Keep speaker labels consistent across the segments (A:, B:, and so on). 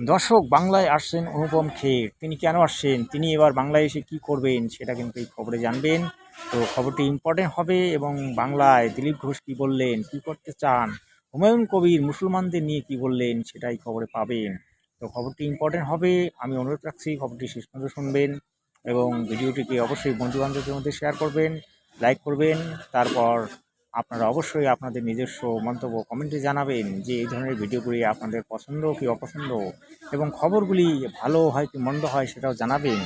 A: দর্শক, বাংলায় আসছেন অনুপম খের। তিনি কেন আসছেন, তিনি এবার বাংলায় এসে কী করবেন, সেটা কিন্তু এই খবরে জানবেন। তো খবরটি ইম্পর্টেন্ট হবে। এবং বাংলায় দিলীপ ঘোষ কী বললেন, কী করতে চান, হুমায়ুন কবির মুসলমানদের নিয়ে কী বললেন, সেটাই খবরে পাবেন। তো খবরটি ইম্পর্টেন্ট হবে। আমি অনুরোধ রাখছি খবরটি শেষ পর্যন্ত শুনবেন এবং ভিডিওটিকে অবশ্যই বন্ধুবান্ধবদের মধ্যে শেয়ার করবেন, লাইক করবেন। তারপর আপনারা অবশ্যই আপনাদের নিজস্ব মন্তব্য কমেন্টে জানাবেন যে এই ধরনের ভিডিওগুলি আপনাদের পছন্দ কি অপছন্দ, এবং খবরগুলি ভালো হয় কি মন্দ হয় সেটাও জানাবেন।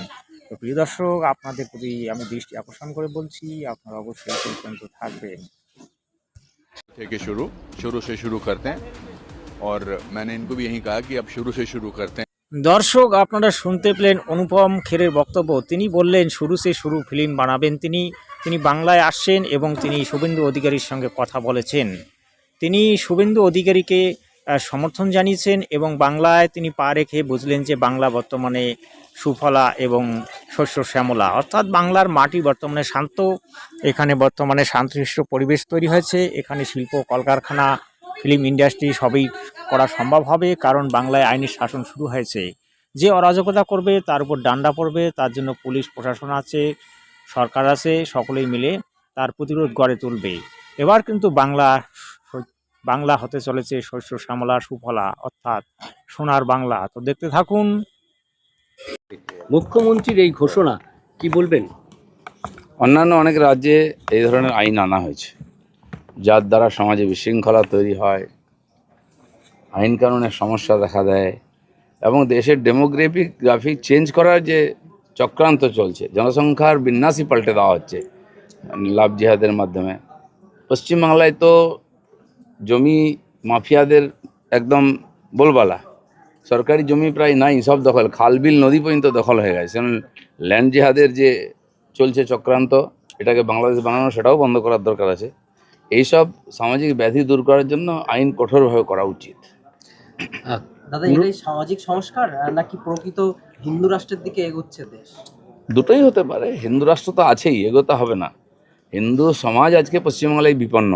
A: তো প্রিয় দর্শক, আপনাদের প্রতি আমি দৃষ্টি আকর্ষণ করে বলছি, আপনারা অবশ্যই সেই পর্যন্ত থাকবেন।
B: থেকে शुरू शुरू से शुरू करते हैं और मैंने इनको भी यही कहा कि अब शुरू से शुरू करते हैं।
A: দর্শক, আপনারা শুনতে পেলেন অনুপম খেরের বক্তব্য। তিনি বললেন শুরু সে শুরু ফিল্ম বানাবেন তিনি বাংলায় আসছেন এবং তিনি শুভেন্দু অধিকারীর সঙ্গে কথা বলেছেন। তিনি শুভেন্দু অধিকারীকে সমর্থন জানিয়েছেন এবং বাংলায় তিনি পা রেখে বুঝলেন যে বাংলা বর্তমানে সুফলা এবং শস্য শ্যামলা, অর্থাৎ বাংলার মাটি বর্তমানে শান্ত। এখানে বর্তমানে শান্তশিষ্ট পরিবেশ তৈরি হয়েছে। এখানে শিল্প, কলকারখানা, ফিল্ম ইন্ডাস্ট্রি সবই করা সম্ভব হবে, কারণ বাংলায় আইনের শাসন শুরু হয়েছে। যে অরাজকতা করবে তার উপর ডান্ডা পড়বে, তার জন্য পুলিশ প্রশাসন আছে, সরকার আছে, সকলেই মিলে তার প্রতিরোধ গড়ে তুলবে। এবার কিন্তু বাংলা হতে চলেছে শস্য শ্যামলা সুফলা, অর্থাৎ সোনার বাংলা। তো দেখতে থাকুন।
C: মুখ্যমন্ত্রীর এই ঘোষণা কি বলবেন?
D: অন্যান্য অনেক রাজ্যে এই ধরনের আইন আনা হয়েছে, যার দ্বারা সমাজে বিশৃঙ্খলা তৈরি হয়, আইন কানুনের সমস্যা দেখা দেয় এবং দেশের গ্রাফিক চেঞ্জ করার যে চক্রান্ত চলছে, জনসংখ্যার বিন্যাসই পাল্টে দেওয়া হচ্ছে লাভ জিহাদের মাধ্যমে। পশ্চিমবাংলায় তো জমি মাফিয়াদের একদম বলবালা, সরকারি জমি প্রায় নাই, সব দখল, খাল বিল নদী পর্যন্ত দখল হয়ে গেছে। ল্যান্ড জিহাদের যে চলছে চক্রান্ত, এটাকে বাংলাদেশ বানানো, সেটাও বন্ধ করার দরকার আছে। এইসব সামাজিক ব্যাধি দূর করার জন্য আইন কঠোরভাবে করা উচিত।
C: দাদা, এটাই সামাজিক সংস্কার নাকি প্রকৃত হিন্দু রাষ্ট্রের দিকে এগোচ্ছে দেশ?
D: দুটোই হতে পারে। হিন্দু রাষ্ট্র তো আছেই, এগোতে হবে না? হিন্দু সমাজ আজকে পশ্চিমবাংলায় বিপন্ন,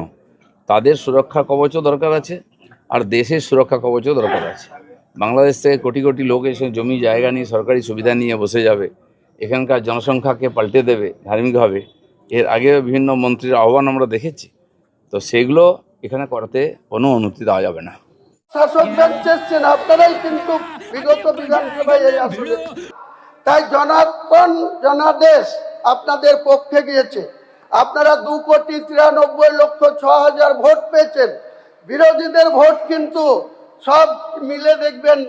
D: তাদের সুরক্ষা কবচও দরকার আছে, আর দেশের সুরক্ষা কবচও দরকার আছে। বাংলাদেশ থেকে কোটি কোটি লোক এসে জমি জায়গা নিয়ে সরকারি সুবিধা নিয়ে বসে যাবে, এখানকার জনসংখ্যাকে পাল্টে দেবে ধার্মিকভাবে। এর আগে বিভিন্ন মন্ত্রীর আহ্বান আমরা দেখেছি। তো সেগুলো এখানে করতে কোনো অনুমতি দেওয়া যাবে না।
E: শাসকগণ চেয়েছেন, আপনারাই কিন্তু বিগত বিধানসভায় এই আসলে, তাই জনাদেশ আপনাদের পক্ষে গিয়েছে। আপনারা 2,93,06,000 ভোট পেয়েছেন। বিরোধীদের ভোট কিন্তু সব মিলে দেখবেন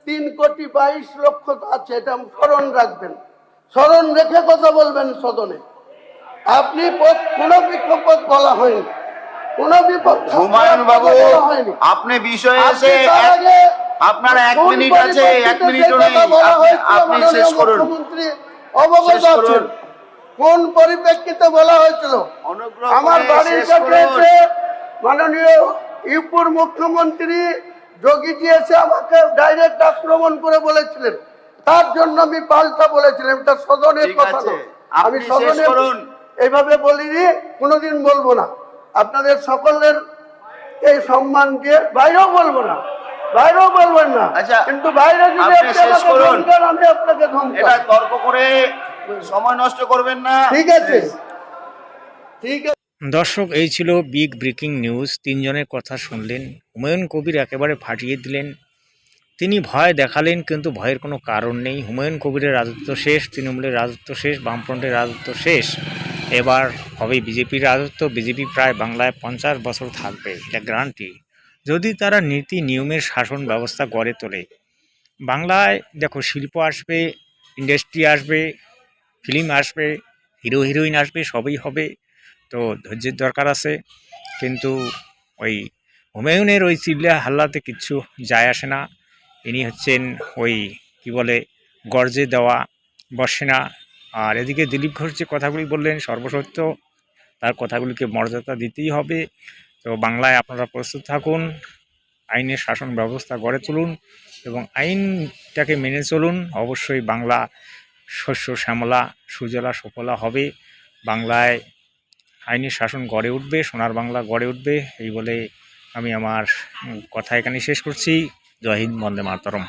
E: 3,22,00,000 আছে। এটা স্মরণ রাখবেন, স্মরণ রেখে কথা বলবেন সদনে। আপনি কোনো বিক্ষোভ বলা হয়নি,
F: হুমায়ুন বাবু, আপনি বিষয়ে এসে আপনার 1 মিনিট আছে, 1 মিনিটও নেই, আপনি শেষ করুন।
E: অবগত আছেন কোন পরিপ্রেক্ষিতে বলা হয়েছিল? আমার বাড়ির কাছে মাননীয় ইউপির মুখ্যমন্ত্রী যোগীজি এসে আমাকে ডাইরেক্ট আক্রমণ করে বলেছিলেন, তার জন্য আমি পাল্টা বলেছিলাম। এটা সদনের কথা না, আমি সদনে এইভাবে বলিনি, কোনোদিন বলবো না। আপনাদের সকলের এই সম্মান দিয়ে বাইরেও বলবো না, বাইরেও বলবেন না, কিন্তু বাইরে যদি আমি আপনাকে
F: তর্ক করে সময় নষ্ট করবেন না।
E: ঠিক আছে, ঠিক আছে।
A: দর্শক, এই ছিল বিগ ব্রেকিং নিউজ। তিনজনের কথা শুনলেন। হুমায়ুন কবির একেবারে ফাটিয়ে দিলেন। তিনি ভয় দেখালেন, কিন্তু ভয়ের কোনো কারণ নেই। হুমায়ুন কবিরের রাজত্ব শেষ, তৃণমূলের রাজত্ব শেষ, বামফ্রন্টের রাজত্ব শেষ। এবার হবে বিজেপির রাজত্ব। বিজেপি প্রায় বাংলায় 50 বছর থাকবে, এটা গ্যারান্টি, যদি তারা নীতি নিয়মের শাসন ব্যবস্থা গড়ে তোলে। বাংলায় দেখো, শিল্প আসবে, ইন্ডাস্ট্রি আসবে, ফিল্ম আসবে, হিরো হিরোইন আসবে, সবই হবে। তো ধৈর্যের দরকার আছে। কিন্তু ওই হুমায়ুনের ওই চিল্লা হাল্লাতে কিচ্ছু যায় আসে না। ইনি হচ্ছেন ওই কি বলে, গর্জে দেওয়া বসে না। আর এদিকে দিলীপ ঘোষ যে কথাগুলি বললেন সর্বসত্য, তার কথাগুলিকে মর্যাদা দিতেই হবে। তো বাংলায় আপনারা প্রস্তুত থাকুন, আইনের শাসন ব্যবস্থা গড়ে তুলুন এবং আইনটাকে মেনে চলুন। অবশ্যই বাংলা শস্য শ্যামলা সুজলা সুফলা হবে। বাংলায় আইনের শাসন গড়ে উঠবে, সোনার বাংলা গড়ে উঠবে। এই বলে আমি আমার কথা এখানে শেষ করছি। জয় হিন্দ, বন্দে মাতরম।